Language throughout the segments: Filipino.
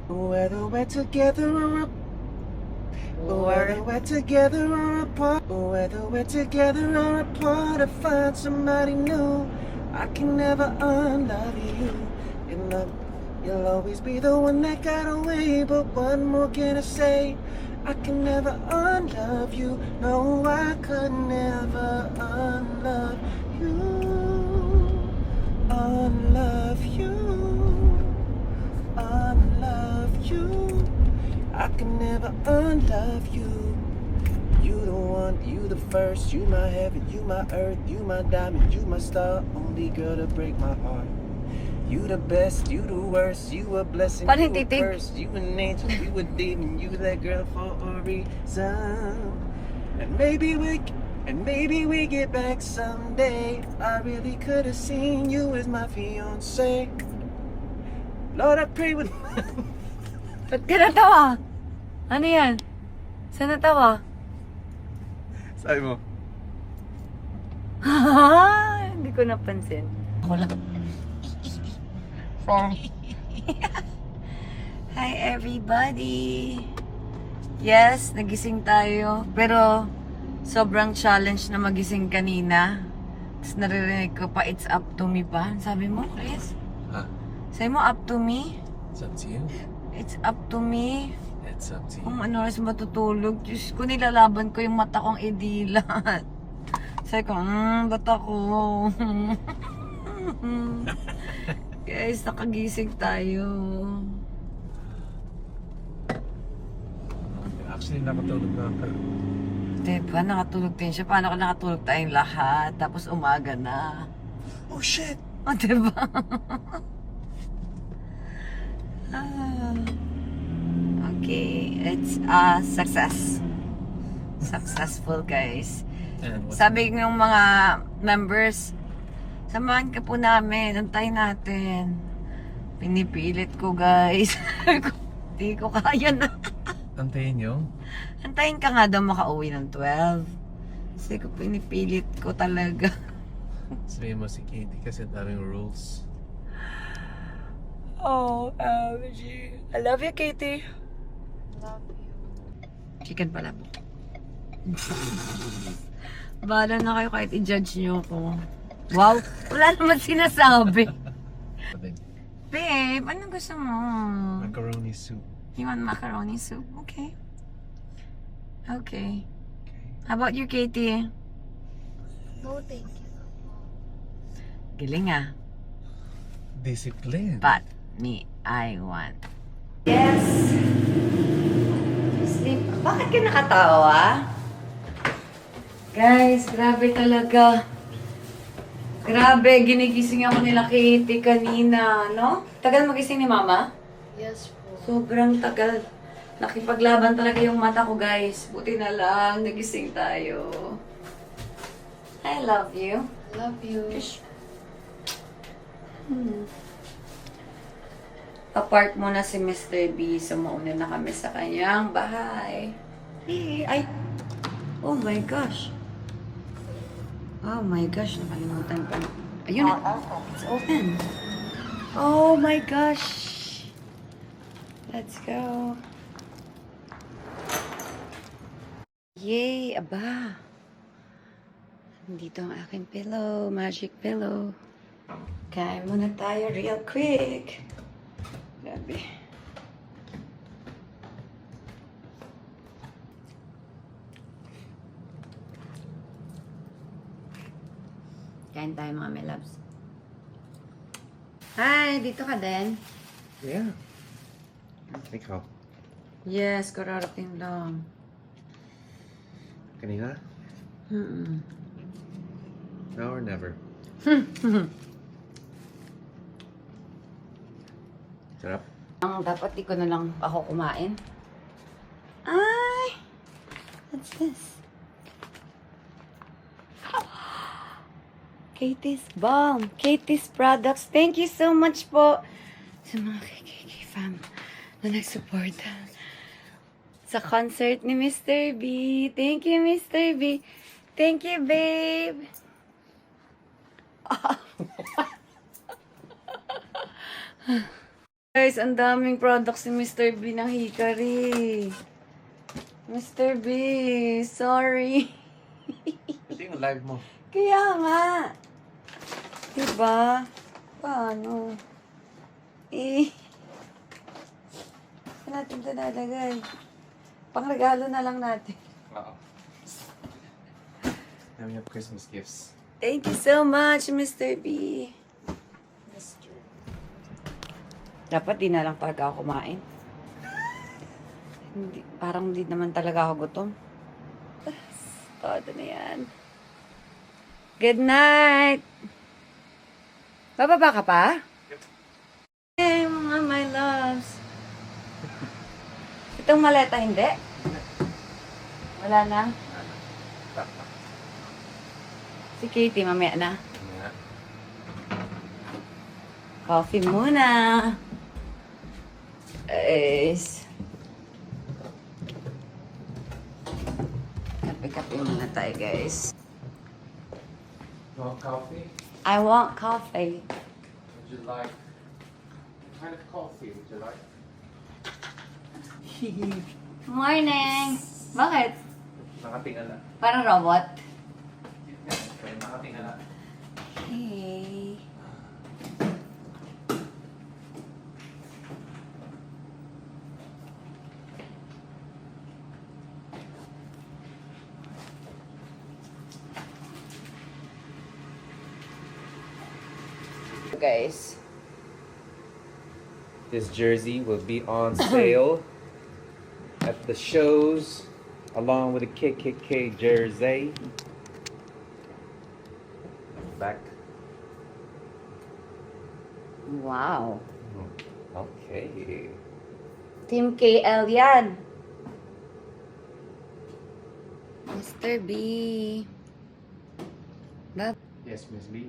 Whether we're together or whether we're together or apart, whether we're together or apart, I find somebody new. I can never unlove you. You'll always be the one that got away. But what more can I say? I can never unlove you. No, I could never unlove you. Unlove you. Unlove you. I can never unlove you. You the one, you the first, you my heaven, you my earth, you my diamond, you my star, only girl to break my heart. You the best, you the worst, you a blessing, you a curse, you an angel, you a demon, you that girl for a reason. And maybe we get back someday. I really could have seen you as my fiance. Lord, I pray with Ba't ka natawa? Ano yan? Saan natawa? Sabi mo, Hindi ko napansin. Ako lang. Sorry. Hi everybody! Yes, nagising tayo. Pero sobrang challenge na magising kanina. Tapos naririnig ko pa, it's up to me pa. Sabi mo, Chris? huh? Sabi mo, up to me? It's up to you. It's up to me. It's up to you. Kung ano oras matutulog, Diyos ko, nilalaban ko yung mata kong idilat. Sabi ko, ba't ako? Guys, nakagising tayo. Actually, nakatulog na ako. Diba, nakatulog din siya. Paano ka nakatulog tayong lahat? Tapos umaga na. Oh shit! O, diba? Ah. Okay, it's a success. Successful, guys. Sabi ng mga members, samahan ka po namin, antayin natin. Pinipilit ko, guys. Hindi ko kaya na. Antayin nyo? Antayin ka nga daw makauwi ng 12. Kasi ko pinipilit ko talaga. Sabihin mo si Katie kasi daming rules. Oh, OMG. I love you, Katie. Love you. Chicken pala po. Bahala na kayo kahit i-judge nyo ako. Wow, wala naman sinasabi. Babe, ano gusto mo? Macaroni soup. You want macaroni soup? Okay. Okay. How about you, Katie? No, thank you. Galing ah. Discipline. But me, I want. Yes. Sleep. Bakit ka nakatawa? Guys, grabe talaga. Grabe, ginigising ako nila Katie kanina, no? Tagal magising ni Mama? Yes po. Sobrang tagal. Nakipaglaban talaga yung mata ko, guys. Buti na lang, nagising tayo. I love you. Love you. Apart muna si Mr. B, so mauna na kami sa kanyang bahay. Ay! Oh my gosh! Oh my gosh, nakalimutan ko. Ayun na! It's open! Oh my gosh! Let's go! Yay! Aba! Dito ang aking pillow, magic pillow. Kain muna tayo real quick. Grabe. Kain tayo mga my loves. Hi! Dito ka din? Yeah. Ikaw. Yes, kararating lang. Kanina? Now or never? Sarap. Ang dapat di ko na lang ako kumain. Ay! What's this? Katie's Balm. Katie's products. Thank you so much po sa mga KKK fam na nag-support sa concert ni Mr. B. Thank you, Mr. B. Thank you, babe. Guys, ang daming products ni Mr. B ng Hikari. Mr. B, sorry. Ito yung live mo. Kaya nga. Diba? Paano? Saan natin ito nalagay? Pangregalo na lang natin. Oo. Now we have Christmas gifts. Thank you so much, Mr. B. Dapat di na lang talaga ako kumain. Hindi, parang hindi naman talaga ako gutom. Todo na yan. Good night! Bababa ka pa? Hey, mga my loves. Itong maleta, hindi? Wala na? Si Katie, mamaya na. Coffee muna. Guys. Kape-kape muna tayo, guys. You want coffee? I want coffee. Would you like? What kind of coffee would you like? Morning! Bakit? Nakatingala. Parang robot? Okay, nakatingala. Hey. Guys. This jersey will be on sale at the shows along with the KKK jersey. Back. Wow. Okay. Team KL yan. Mr. B. Bab. Yes, Miss B.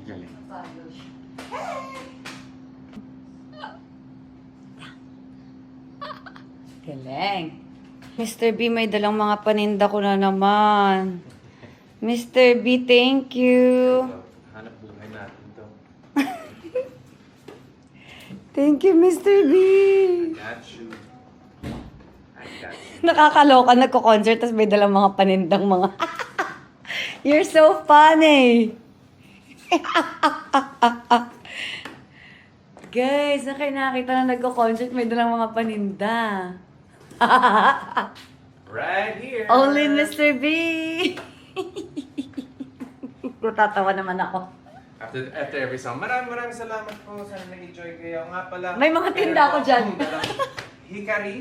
Galing. Galing. Mr. B, may dalang mga paninda ko na naman. Mr. B, thank you. Hanap buhay natin to. Thank you, Mr. B. Got you. I got you. Nakakaloka, nagko-concert, tapos may dalang mga panindang mga... You're so funny. Guys, na kayo nakakita na nagko-concert, may dalang mga paninda. Right here. Only Mr. B. Tatawa naman ako. After every song. Maraming salamat po. Sana nag-enjoy kayo. Nga pala. May mga tinda ako dyan. Hikari.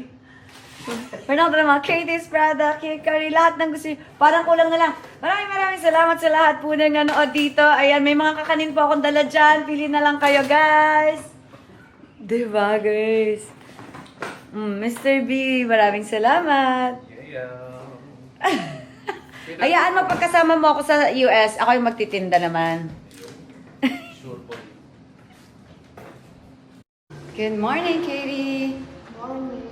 Meron ako naman, Katie's Prada, Hikari, lahat ng gusto nyo. Parang kulang na lang. Maraming salamat sa lahat po ng nanood dito. Ayan, may mga kakanin po akong dala dyan. Pili na lang kayo, guys. Diba, guys? Mr. B, maraming salamat. Yeah. Hayaan mo, pagkasama mo ako sa US, ako yung magtitinda naman. Sure po. Good morning, Katie. Morning.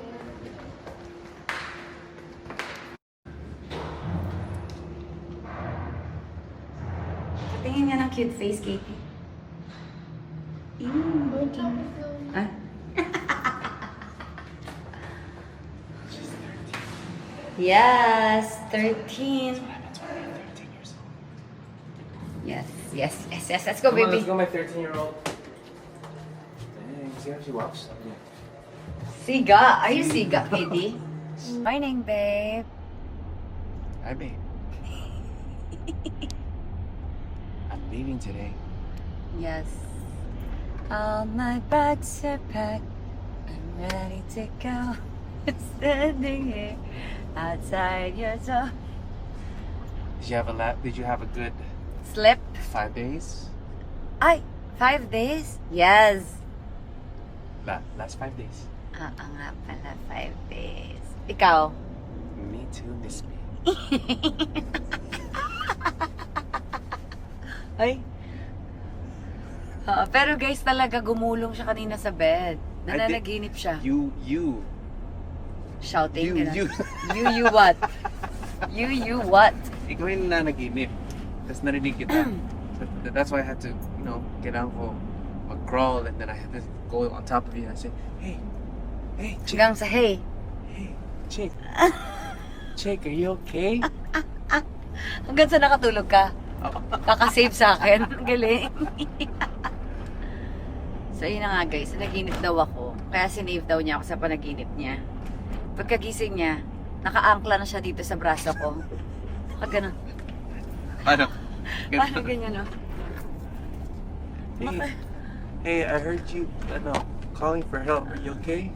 Tingin nga ng cute face, Katie. Don't tell me, Flo. Ah? Yes, 13. Yes. Let's go, Come on, baby. let's go, my 13-year-old. Dang, see how she walks? Siga. Are you Siga, Katie? Morning, babe. Hi, babe. I'm leaving today. Yes. All my bags are packed. I'm ready to go. Standing here outside your door. Did you have a good Slip? 5 days? Ay, 5 days? Yes. Last 5 days. Oo nga pala, 5 days. Ikaw? Me too, miss me. Ay. Pero guys, talaga gumulong siya kanina sa bed. Nananaginip siya. You. Shouting. You. You what? You what? Ikaw yung nanaginip. Tapos narinig kita. That's why I had to, kailangan ko mag-crawl and then I had to go on top of you and I said, hey, chick, Hanggang sa hey. hey, chick. Chick, are you okay? Hanggang sa nakatulog ka. Oo. Kakasave sa akin. Galing. So yun na nga guys, naginip daw ako. Kaya sinave daw niya ako sa panaginip niya. Pagkagising niya, nakaangkla na siya dito sa braso ko. Pag gano'n. Ano? Parang ganyan, no? Hey, I heard you, calling for help. Are you okay?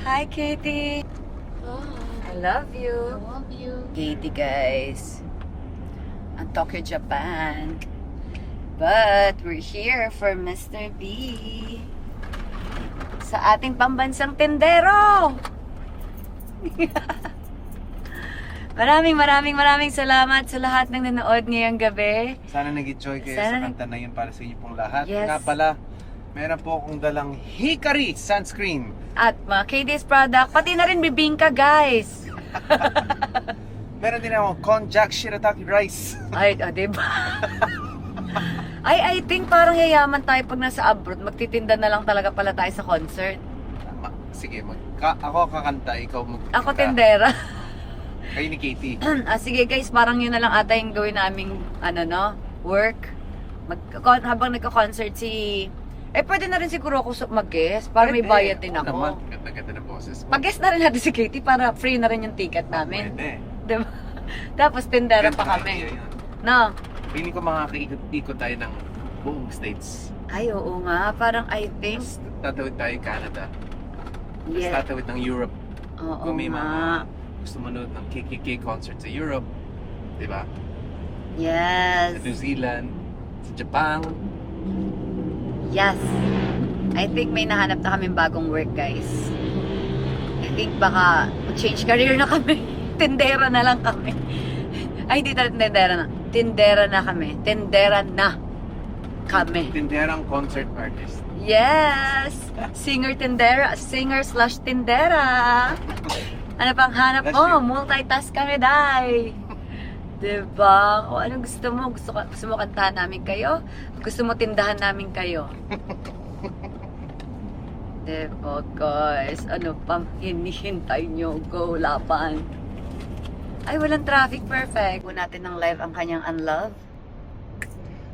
Hi, Katie. I love I you. love you. Katie, guys. Ang Tokyo, Japan. But we're here for Mr. B. Sa ating pambansang tendero. Maraming salamat sa lahat ng nanood ngayong gabi. Sana nag-enjoy kayo Sana sa kanta na yun para sa inyo pong lahat. Yes. Nga pala, meron po akong dalang Hikari sunscreen. At mga KD's product, pati na rin bibingka, guys. Meron din akong konjac shirataki rice. Ay, diba? I think parang yayaman tayo pag nasa abroad. Magtitinda na lang talaga pala tayo sa concert. Sige, ako kakanta, ikaw magkanta. Ako tendera. Kayo ni Katie. Sige guys, parang yun na lang ata yung gawin naming, work. Habang nagka-concert si... pwede na rin siguro ako mag-guest para may bayad din Oo ako. naman, ganda-ganda ng boses mo. Pag-guest na rin natin si Katie para free na rin yung ticket namin. Pwede. Diba? Tapos tendera pa Ganda kami. idea yun. No? Feeling ko makakaikot-ikot tayo ng buong states. Ay, oo nga. Parang I think... Tapos tatawid tayo Canada. Tapos Yeah. tatawid ng Europe. Oo Kung may nga. mga gusto manood ng KKK concert sa Europe. Diba? Yes. Sa New Zealand. Sa Japan. Yes. I think may nahanap na kaming bagong work, guys. I think baka change career na kami. Tendera na lang kami. Ay, hindi talaga tendera na. Tendera na kami. Tendera na kami. Tinderang concert artist. Yes! Singer-tendera. Singer/tendera. Ano pang hanap Bless mo? you. Multitask kami, day. Diba? Kung anong gusto mo? Gusto mo kantahan namin kayo? Gusto mo tindahan namin kayo? Diba, guys? Ano pang hinihintay nyo? Go, laban. Ay, walang traffic. Perfect. Huwag natin ng live ang kanyang Unlove.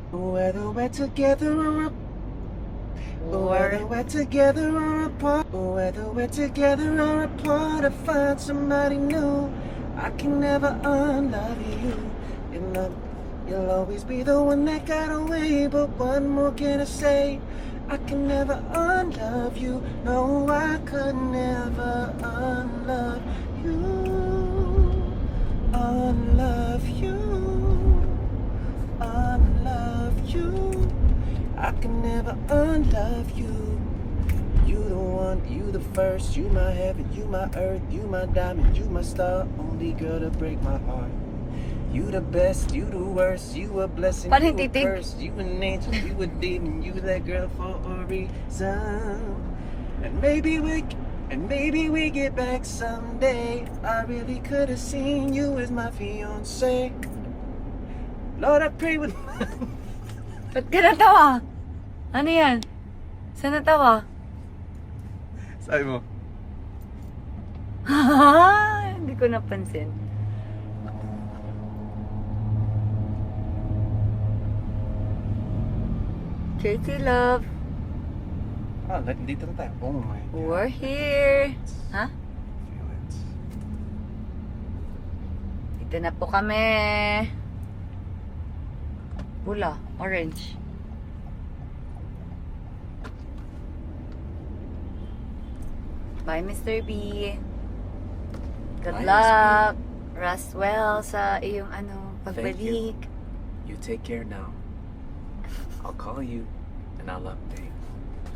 Whether we're together or whether we're together or apart, whether we're together or apart, I find somebody new. I can never unlove you. You'll always be the one that got away. But what more can I say? I can never unlove you. No, I could never unlove you. Unlove you. Unlove you. I can never unlove you. You the one, you the first, you my heaven, you my earth, you my diamond, you my star, only girl to break my heart. You the best, you the worst, you a blessing, Paano you a titig? curse, you an angel, you a demon, you that girl for a reason. And maybe we get back someday. I really could have seen you as my fiance. Lord, I pray with Ba't ka natawa? Ano yan? Saan natawa? Sabi mo, Hindi ko napansin. Katie love, dito na tayo. Oh my God. we're here. Ha? Feel it. Dito na po kami. Pula, orange. Bye, Mr. B. Good Bye, luck. Rest well sa iyong pagbalik. You take care now. I'll call you and I'll update.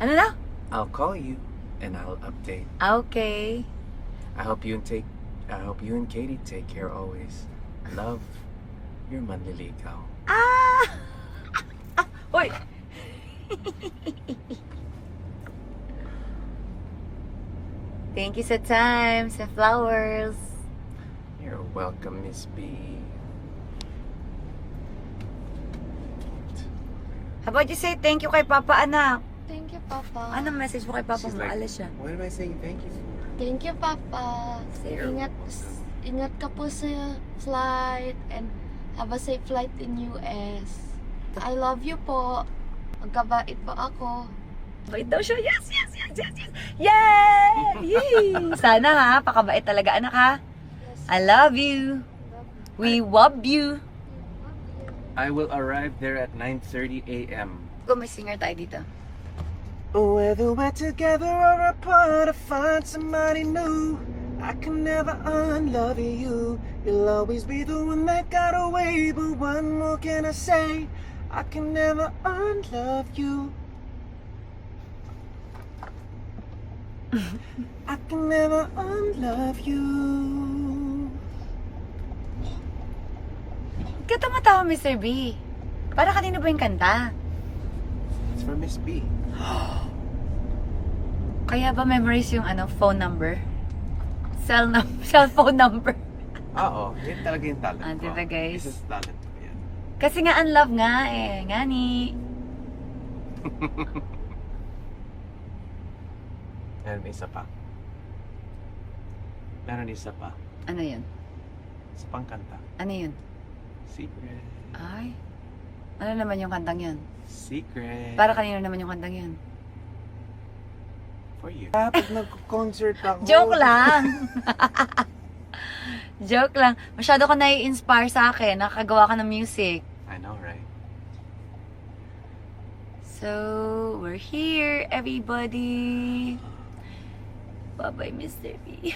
Ano na? I'll call you and I'll update. Okay. I hope you and Katie take care always. Love, your manliligaw. Ah! Hoy! Thank you sa time, sa flowers. You're welcome, Miss B. How about you say thank you kay Papa, anak? Thank you, Papa. Anong message mo kay Papa She's mo? like, Alas siya. what am I saying thank you for? Thank you, Papa. Zero. Ingat ka po sa flight and have a safe flight in US. I love you po. Magkabait po ako. Bait daw siya. Yes, yes, yes, yes, yes. Yay! Yay! Sana ha, pakabait talaga anak ha. Yes. I love you. We love you. I will arrive there at 9:30 a.m. Go, may singer tayo dito. Whether we're together or apart, I find somebody new. I can never unlove you. You'll always be the one that got away. But what more can I say? I can never unlove you. I can never unlove you. Ba't ka tumatawa, Mr. B? Para kanino ba yung kanta? It's for Miss B. Kaya ba memorize yung phone number? Cell phone number. Oo, yun talaga yung talent Ah, ko. diba, guys? This is talent ko yan. Kasi nga unlove nga eh. Nga ni. Meron isa pa. Meron isa pa. Ano yun? Isa pang kanta. Ano yun? Secret. Ay. Ano naman yung kantang yun? Secret. Para kanino naman yung kantang yun? For you. Kapag nag-concert ako. Joke lang! Joke lang. Masyado ka nai-inspire sa akin. Nakagawa ka ng music. I know, right? So, we're here, everybody. Bye-bye, Mr. B.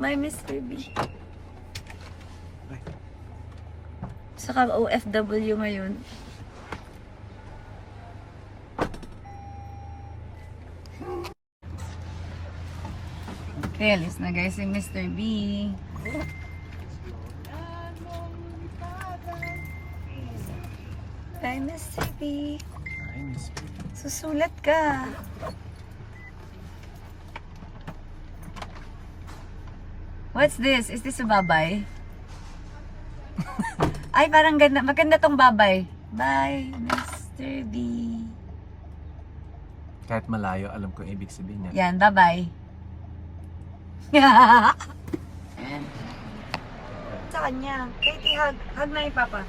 Bye, Mr. B. Bye. Saka OFW ngayon. Okay, alis na guys si Mr. B. Bye, Mr. B. Ay, Miss B. Susulat ka. What's this? Is this a babay? Ay, parang ganda. Maganda tong babay. Bye, Mr. B. Kahit malayo, alam ko ibig sabihin niya. Yan, bye-bye. Ayan. Sa kanya. Katie, hug. Hug na yung papa.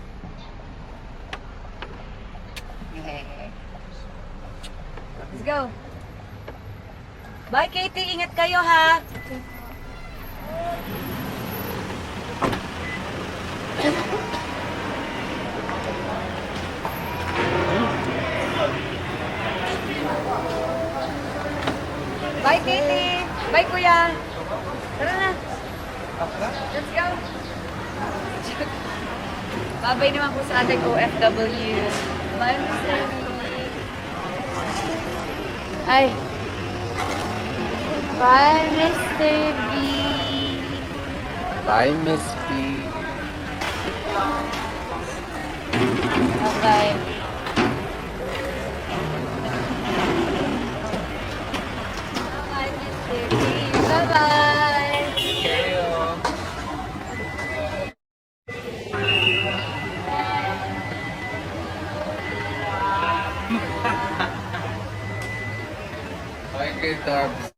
Let's go. Bye, Katie. Ingat kayo, ha? Bye, Katie. Bye, Kuya. Tara na. Let's go. Babay naman po sa ating OFW. Bye, Mr. B. Ay. Bye, Mr. B. Bye, Miss B. Bye-bye. Bye-bye, Mr. B. Bye-bye. Okay, Darbs.